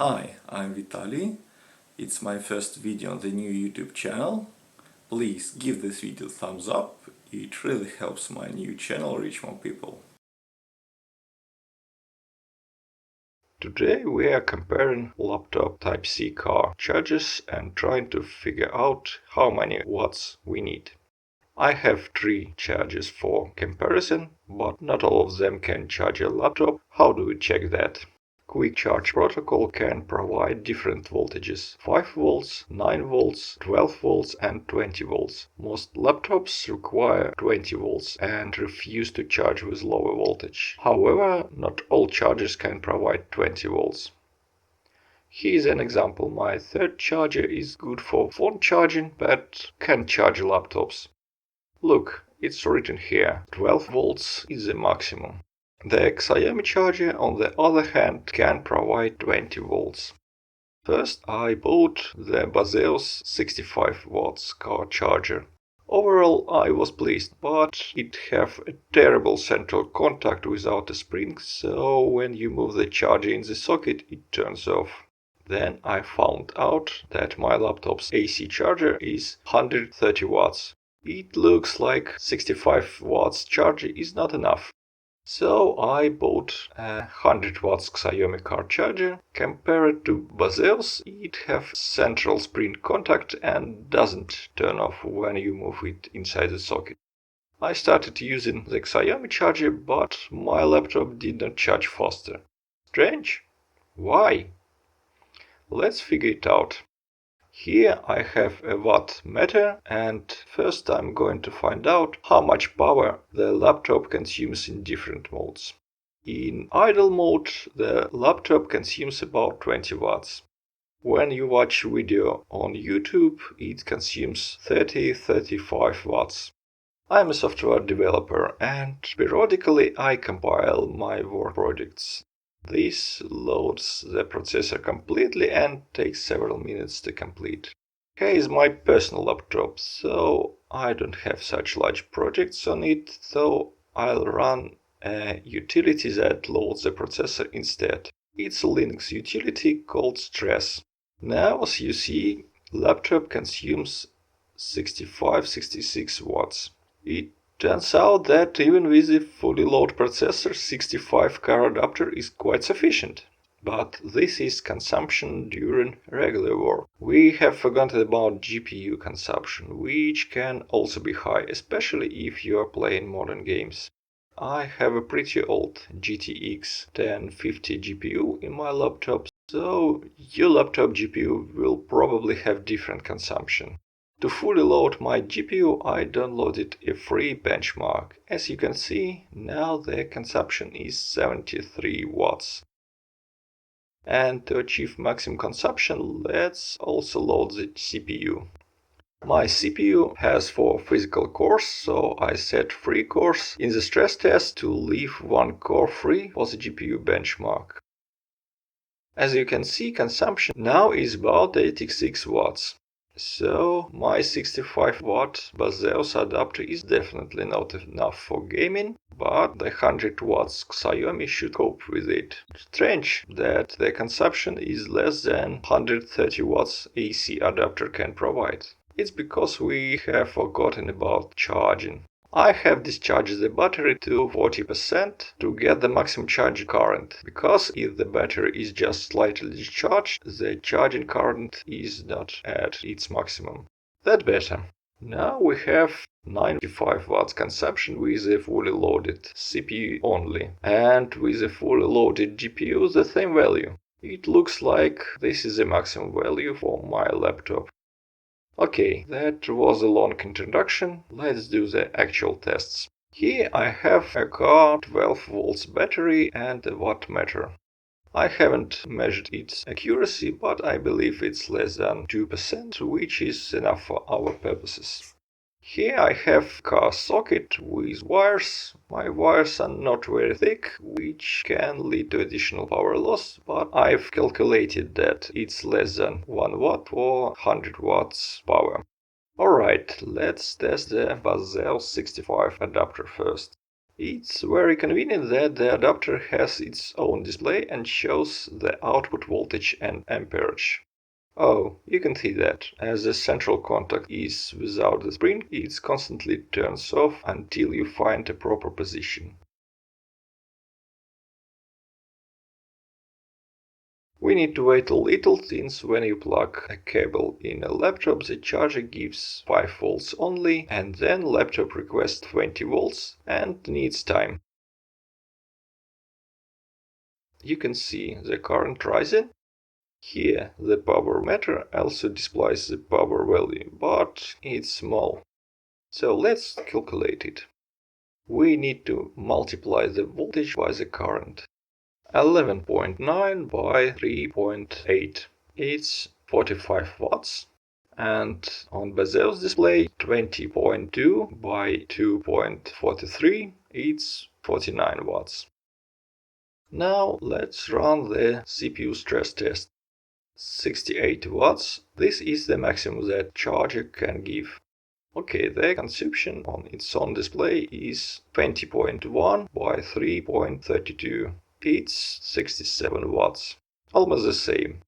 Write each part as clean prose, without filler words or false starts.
Hi, I'm Vitaly. It's my first video on the new YouTube channel. Please give this video a thumbs up. It really helps my new channel reach more people. Today we are comparing laptop Type-C car chargers and trying to figure out how many watts we need. I have 3 chargers for comparison, but not all of them can charge a laptop. How do we check that? Quick Charge Protocol can provide different voltages: 5 volts, 9 volts, 12 volts and 20 volts. Most laptops require 20 volts and refuse to charge with lower voltage. However, not all chargers can provide 20 volts. Here's an example. My third charger is good for phone charging, but can't charge laptops. Look, it's written here, 12 volts is the maximum. The Xiaomi charger, on the other hand, can provide 20 volts. First, I bought the Baseus 65W car charger. Overall, I was pleased, but it have a terrible central contact without a spring, so when you move the charger in the socket, it turns off. Then I found out that my laptop's AC charger is 130 watts. It looks like 65 watts charger is not enough. So I bought a 100 watts Xiaomi car charger. Compared to Baseus, it have central spring contact and doesn't turn off when you move it inside the socket. I started using the Xiaomi charger, but my laptop did not charge faster. Strange? Why? Let's figure it out. Here I have a watt meter, and first I'm going to find out how much power the laptop consumes in different modes. In idle mode, the laptop consumes about 20 watts. When you watch video on YouTube, it consumes 30-35 watts. I'm a software developer and periodically I compile my work projects. This loads the processor completely and takes several minutes to complete. Here is my personal laptop, so I don't have such large projects on it, so I'll run a utility that loads the processor instead. It's a Linux utility called Stress. Now, as you see, laptop consumes 65-66 watts. It turns out that even with a fully loaded processor, 65 car adapter is quite sufficient. But this is consumption during regular work. We have forgotten about GPU consumption, which can also be high, especially if you are playing modern games. I have a pretty old GTX 1050 GPU in my laptop, so your laptop GPU will probably have different consumption. To fully load my GPU, I downloaded a free benchmark. As you can see, now the consumption is 73 watts. And to achieve maximum consumption, let's also load the CPU. My CPU has 4 physical cores, so I set 3 cores in the stress test to leave 1 core free for the GPU benchmark. As you can see, consumption now is about 86 watts. So my 65 watt Baseus adapter is definitely not enough for gaming, but the 100 watts Xiaomi should cope with it. Strange that the consumption is less than 130 watts AC adapter can provide. It's because we have forgotten about charging. I have discharged the battery to 40% to get the maximum charging current, because if the battery is just slightly discharged, the charging current is not at its maximum. That's better. Now we have 95 watts consumption with a fully loaded CPU only, and with a fully loaded GPU the same value. It looks like this is the maximum value for my laptop. Okay, that was a long introduction. Let's do the actual tests. Here I have a car 12 volts battery and a watt meter. I haven't measured its accuracy, but I believe it's less than 2%, which is enough for our purposes. Here I have car socket with wires. My wires are not very thick, which can lead to additional power loss, but I've calculated that it's less than 1 watt or 100 watts power. Alright, let's test the Baseus 65 adapter first. It's very convenient that the adapter has its own display and shows the output voltage and amperage. Oh, you can see that. As the central contact is without the spring, it constantly turns off until you find a proper position. We need to wait a little, since when you plug a cable in a laptop, the charger gives 5 volts only, and then laptop requests 20 volts and needs time. You can see the current rising. Here the power meter also displays the power value, but it's small. So let's calculate it. We need to multiply the voltage by the current. 11.9 by 3.8. It's 45 watts. And on Baseus display 20.2 by 2.43. It's 49 watts. Now let's run the CPU stress test. 68 watts. This is the maximum that charger can give. Okay, the consumption on its own display is 20.1 by 3.32. It's 67 watts. Almost the same.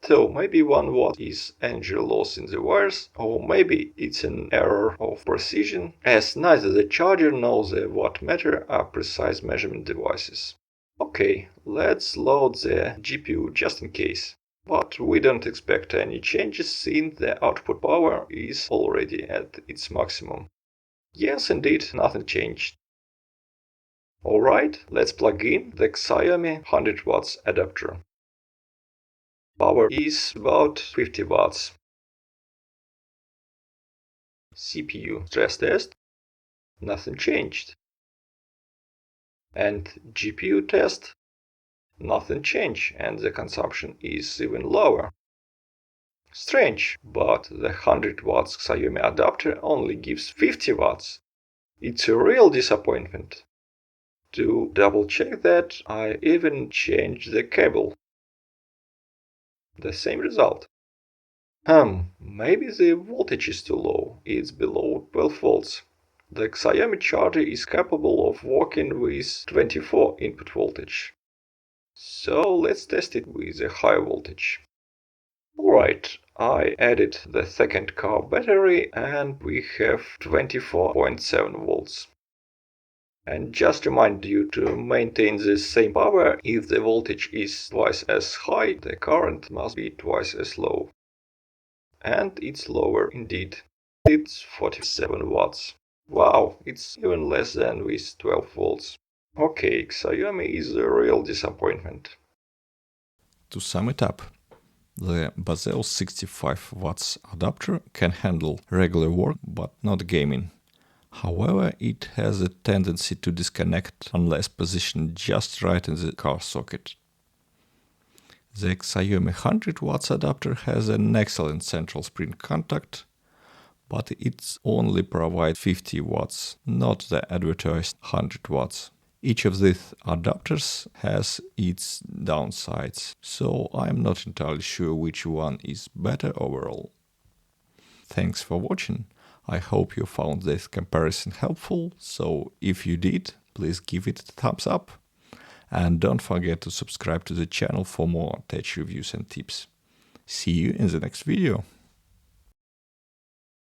So maybe 1 watt is energy loss in the wires, or maybe it's an error of precision, as neither the charger nor the wattmeter are precise measurement devices. Okay, let's load the GPU just in case. But we don't expect any changes since the output power is already at its maximum. Yes, indeed, nothing changed. Alright, let's plug in the Xiaomi 100 watts adapter. Power is about 50 watts. CPU stress test. Nothing changed. And GPU test. Nothing changed, and the consumption is even lower. Strange, but the 100 watts Xiaomi adapter only gives 50 watts. It's a real disappointment. To double check that, I even changed the cable. The same result. Maybe the voltage is too low. It's below 12 volts. The Xiaomi charger is capable of working with 24 input voltage. So let's test it with a high voltage. Alright, I added the second car battery and we have 24.7 volts. And just remind you to maintain the same power. If the voltage is twice as high, the current must be twice as low. And it's lower indeed. It's 47 watts. Wow, it's even less than with 12 volts. Okay, Xiaomi is a real disappointment. To sum it up, the Baseus 65W adapter can handle regular work but not gaming. However, it has a tendency to disconnect unless positioned just right in the car socket. The Xiaomi 100W adapter has an excellent central spring contact, but it only provides 50 watts, not the advertised 100 watts. Each of these adapters has its downsides, so I'm not entirely sure which one is better overall. Thanks for watching. I hope you found this comparison helpful, so if you did, please give it a thumbs up. And don't forget to subscribe to the channel for more tech reviews and tips. See you in the next video.